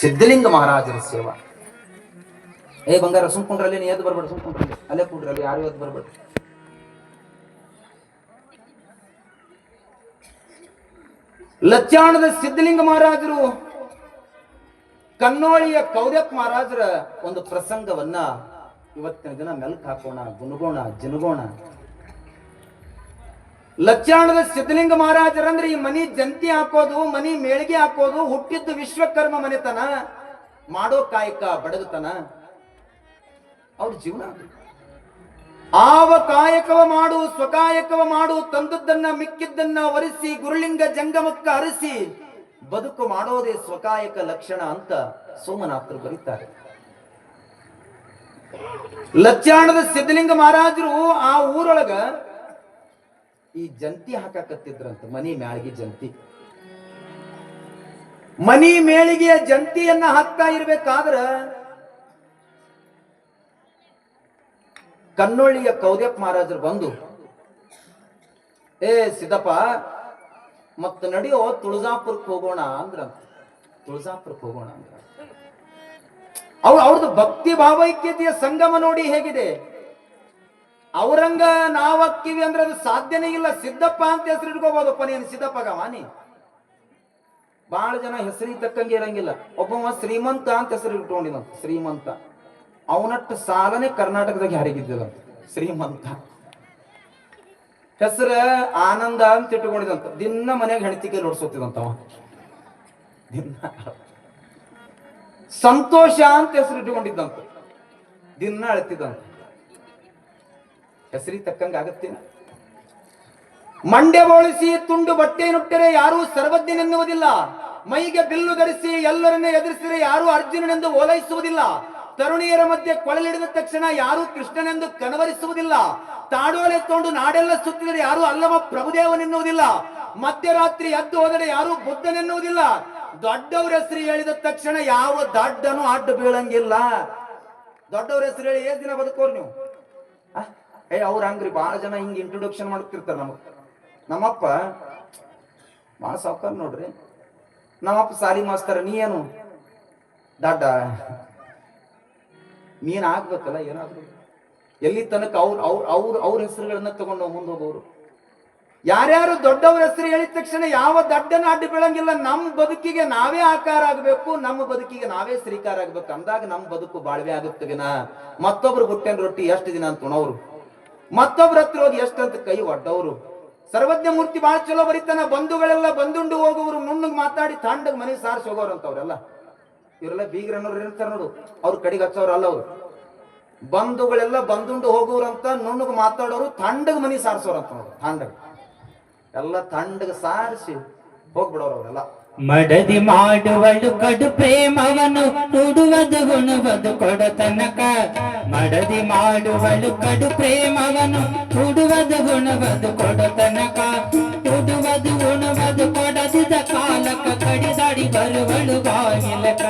ಸಿದ್ಧಲಿಂಗ ಮಹಾರಾಜರ ಸೇವಾ. ಏ ಬಂಗಾರ ಸುಮ್ಕೊಂಡ್ರಲ್ಲಿ, ನೀ ಎದ್ದು ಬರ್ಬೇಡ, ಸುಮ್ಕೊಂಡ್ರಲ್ಲಿ ಅಲ್ಲೇ ಕೂಡ್ರಲ್ಲಿ, ಯಾರು ಎದ್ದು ಬರ್ಬೇಡ. ಲಚ್ಚಾಣದ ಸಿದ್ಧಲಿಂಗ ಮಹಾರಾಜರು ಕನ್ನೋಳಿಯ ಕೌದ್ಯಪ್ ಮಹಾರಾಜರ ಒಂದು ಪ್ರಸಂಗವನ್ನ ಇವತ್ತಿನ ದಿನ ಮೆಲ್ಕ್ ಹಾಕೋಣ, ಗುಣಗೋಣ, ಜಿನಗೋಣ. ಲಚ್ಚಾಣದ ಸಿದ್ಧಲಿಂಗ ಮಹಾರಾಜರಂದ್ರೆ ಈ ಮನಿ ಜಂತಿ ಹಾಕೋದು, ಮನಿ ಮೇಳಿಗೆ ಹಾಕೋದು, ಹುಟ್ಟಿದ್ದು ವಿಶ್ವಕರ್ಮ ಮನೆತನ, ಮಾಡೋ ಕಾಯಕ ಬಡಗತನ ಅವ್ರ ಜೀವನ. ಆವ ಕಾಯಕವ ಮಾಡು, ಸ್ವಕಾಯಕವ ಮಾಡು, ತಂದದ್ದನ್ನ ಮಿಕ್ಕಿದ್ದನ್ನ ಒರೆಸಿ ಗುರುಲಿಂಗ ಜಂಗಮಕ್ಕ ಅರಸಿ ಬದುಕು ಮಾಡೋದೇ ಸ್ವಕಾಯಕ ಲಕ್ಷಣ ಅಂತ ಸೋಮನಾಥರು ಬರೀತಾರೆ. ಲಚ್ಚಾಣದ ಸಿದ್ಧಲಿಂಗ ಮಹಾರಾಜರು ಆ ಊರೊಳಗ ಈ ಜಂತಿ ಹಾಕಕತ್ತಿದ್ರಂತ, ಮನಿ ಮ್ಯಾಳಿಗೆ ಜಂತಿ. ಮನಿ ಮೇಳಿಗೆಯ ಜಂತಿಯನ್ನ ಹಾಕ್ತಾ ಇರ್ಬೇಕಾದ್ರ ಕನ್ನೊಳ್ಳಿಯ ಕೌದ್ಯಪ್ ಮಹಾರಾಜರು ಬಂದು, ಏ ಸಿದ್ದಪ್ಪ ಮತ್ತ ನಡೆಯೋ ತುಳಜಾಪುರಕ್ಕೆ ಹೋಗೋಣ ಅಂದ್ರಂತ. ತುಳಜಾಪುರಕ್ಕೆ ಹೋಗೋಣ ಅಂದ್ರ ಅವ್ರದ್ದು ಭಕ್ತಿ ಭಾವೈಕ್ಯತೆಯ ಸಂಗಮ ನೋಡಿ ಹೇಗಿದೆ. ಅವರಂಗ ನಾವ್ ಅಕ್ಕಿವಿ ಅಂದ್ರೆ ಅದು ಸಾಧ್ಯನೇ ಇಲ್ಲ. ಸಿದ್ದಪ್ಪ ಅಂತ ಹೆಸರು ಇಟ್ಕೋಬಹುದಪ್ಪ, ನೀನು ಸಿದ್ದಪ್ಪಗವ ನೀ. ಬಹಳ ಜನ ಹೆಸರಿಗೆ ತಕ್ಕಂಗೆ ಇರಂಗಿಲ್ಲ. ಒಬ್ಬವ ಶ್ರೀಮಂತ ಅಂತ ಹೆಸರು ಇಟ್ಕೊಂಡಿದಂತ, ಶ್ರೀಮಂತ. ಅವನಟ್ಟು ಸಾಲನೆ ಕರ್ನಾಟಕದಾಗ ಯಾರಿಗಿದ್ದಿಲ್ಲ, ಶ್ರೀಮಂತ. ಹೆಸರ ಆನಂದ ಅಂತ ಇಟ್ಕೊಂಡಿದಂತ, ದಿನ ಮನೆಯಾಗ ಹೆಣ್ತಿಗೆ ನೋಡ್ಸೋತಿದಂತವ. ದಿನ ಸಂತೋಷ ಅಂತ ಹೆಸರು ಇಟ್ಕೊಂಡಿದ್ದಂತ, ದಿನ ಅಳ್ತಿದ್ದಂತ. ಹೆಸರಿಗೆ ತಕ್ಕಂಗ ಆಗತ್ತೇನ? ಮಂಡ್ಯ ಬೋಳಿಸಿ ತುಂಡು ಬಟ್ಟೆ ನುಟ್ಟರೆ ಯಾರೂ ಸರ್ವಜ್ಞನೆನ್ನುವುದಿಲ್ಲ. ಮೈಗೆ ಬಿಲ್ಲು ಧರಿಸಿ ಎಲ್ಲರನ್ನೇ ಎದುರಿಸಿದರೆ ಯಾರೂ ಅರ್ಜುನನೆಂದು ಓಲೈಸುವುದಿಲ್ಲ. ತರುಣಿಯರ ಮಧ್ಯೆ ಕೊಳಲಿಡಿದ ತಕ್ಷಣ ಯಾರೂ ಕೃಷ್ಣನೆಂದು ಕನವರಿಸುವುದಿಲ್ಲ. ತಾಡೋಳೆ ತೊಂಡು ನಾಡೆಲ್ಲ ಸುತ್ತಿದರೆ ಯಾರೂ ಅಲ್ಲವ ಪ್ರಭುದೇವನೆನ್ನುವುದಿಲ್ಲ. ಮಧ್ಯರಾತ್ರಿ ಎದ್ದು ಹೋದರೆ ಯಾರೂ ಬುದ್ಧನೆನ್ನುವುದಿಲ್ಲ. ದೊಡ್ಡವ್ರ ಹೆಸರು ಹೇಳಿದ ತಕ್ಷಣ ಯಾವ ದಡ್ಡನು ಅಡ್ಡ ಬೀಳಂಗಿಲ್ಲ. ದೊಡ್ಡವ್ರ ಹೆಸರು ಹೇಳಿ ಏನ್ ದಿನ ಬದುಕೋರು ನೀವು? ಅವ್ರ ಹಂಗ್ರಿ ಬಹಳ ಜನ ಹಿಂಗ್ ಇಂಟ್ರೊಡಕ್ಷನ್ ಮಾಡ್ತಿರ್ತಾರ. ನಮ್ಮಪ್ಪ ಬಹಳ ಸಾವ್ಕಾರ ನೋಡ್ರಿ. ನಮ್ಮಪ್ಪ ಸಾಲಿ ಮಾಸ್ತರ, ನೀ ಏನು ದಡ್ಡ, ನೀನ್ ಆಗ್ಬೇಕಲ್ಲ ಏನಾದ್ರು. ಎಲ್ಲಿ ತನಕ ಅವ್ರ ಹೆಸರುಗಳನ್ನ ತಗೊಂಡು ಮುಂದೆ ಹೋಗೋರು. ಯಾರ್ಯಾರು ದೊಡ್ಡವ್ರ ಹೆಸರು ಹೇಳಿದ ತಕ್ಷಣ ಯಾವ ದಡ್ಡನ ಅಡ್ಡ ಬೀಳಂಗಿಲ್ಲ. ನಮ್ಮ ಬದುಕಿಗೆ ನಾವೇ ಆಕಾರ ಆಗ್ಬೇಕು, ನಮ್ಮ ಬದುಕಿಗೆ ನಾವೇ ಶ್ರೀಕಾರ ಆಗ್ಬೇಕು. ಅಂದಾಗ ನಮ್ಮ ಬದುಕು ಬಾಳ್ವೆ ಆಗುತ್ತಗಿನ ಮತ್ತೊಬ್ರು ಗುಟ್ಟೆನ್ ರೊಟ್ಟಿ ಎಷ್ಟು ದಿನ ಅಂತ ಉಣವ್ರು, ಮತ್ತೊಬ್ರ ಹತ್ರ ಹೋಗಿ ಎಷ್ಟಂತ ಕೈ ಒಡ್ಡವ್ರು. ಸರ್ವಜ್ಞ ಮೂರ್ತಿ ಬಹಳ ಚಲೋ ಬರೀತಾನ. ಬಂಧುಗಳೆಲ್ಲ ಬಂದುಂಡು ಹೋಗುವರು, ನುಣ್ಣಗ್ ಮಾತಾಡಿ ತಾಂಡಗ್ ಮನೆ ಸಾರಿಸಿ ಹೋಗೋರು ಅಂತವ್ರೆಲ್ಲ. ಇವರೆಲ್ಲ ಬೀಗ್ರನ್ನೋರು ಇರ್ತಾರ ನೋಡು, ಅವ್ರ ಕಡೆಗೆ ಹಚ್ಚೋರು ಅಲ್ಲ ಅವ್ರು. ಬಂಧುಗಳೆಲ್ಲ ಬಂದುಂಡು ಹೋಗೋರಂತ ನುಣ್ಣಗ್ ಮಾತಾಡೋರು, ತಂಡಗ್ ಮನಿ ಸಾರಿಸೋರು ಅಂತ ನೋಡು. ತಾಂಡಗ್ ಎಲ್ಲ ತಂಡಗ್ ಸಾರಿಸಿ ಹೋಗ್ಬಿಡೋರು ಅವರೆಲ್ಲ. ಮಡದಿ ಮಾಡುವಳು ಕಡು ಪ್ರೇಮವನ್ನು ತುಡುವುದು ಗುಣವದು ಕೊಡ ತನಕ. ಮಡದಿ ಮಾಡುವಳು ಕಡು ಪ್ರೇಮವನ್ನು ತುಡುವುದು ಗುಣವದು ಕೊಡ ತನಕ. ತುಡುವುದು ಗುಣವದು ಕೊಡದಿದ ಕಾಲಕ ಕಡಿದಾಡಿ ಬರುವಳು ಬಾಗಿಲಕ.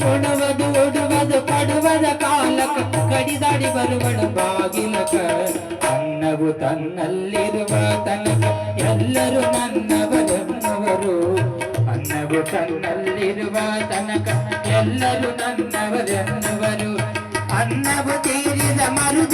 ಕೊಡುವುದು ಉಡುವುದು ಕೊಡುವದ ಕಾಲಕ ಕಡಿದಾಡಿ ಬರುವಳು ಬಾಗಿಲಕ. ಅನ್ನವು ತನ್ನಲ್ಲಿರುವ ತನಕ ಎಲ್ಲರೂ ನನ್ನವರೆನ್ನುವರು. ಅನ್ನವು ತನ್ನಲ್ಲಿರುವ ತನಕ ಎಲ್ಲರೂ ನನ್ನವರೆನ್ನುವರು. ಅನ್ನವು ತೀರಿದ ಮರುದಿ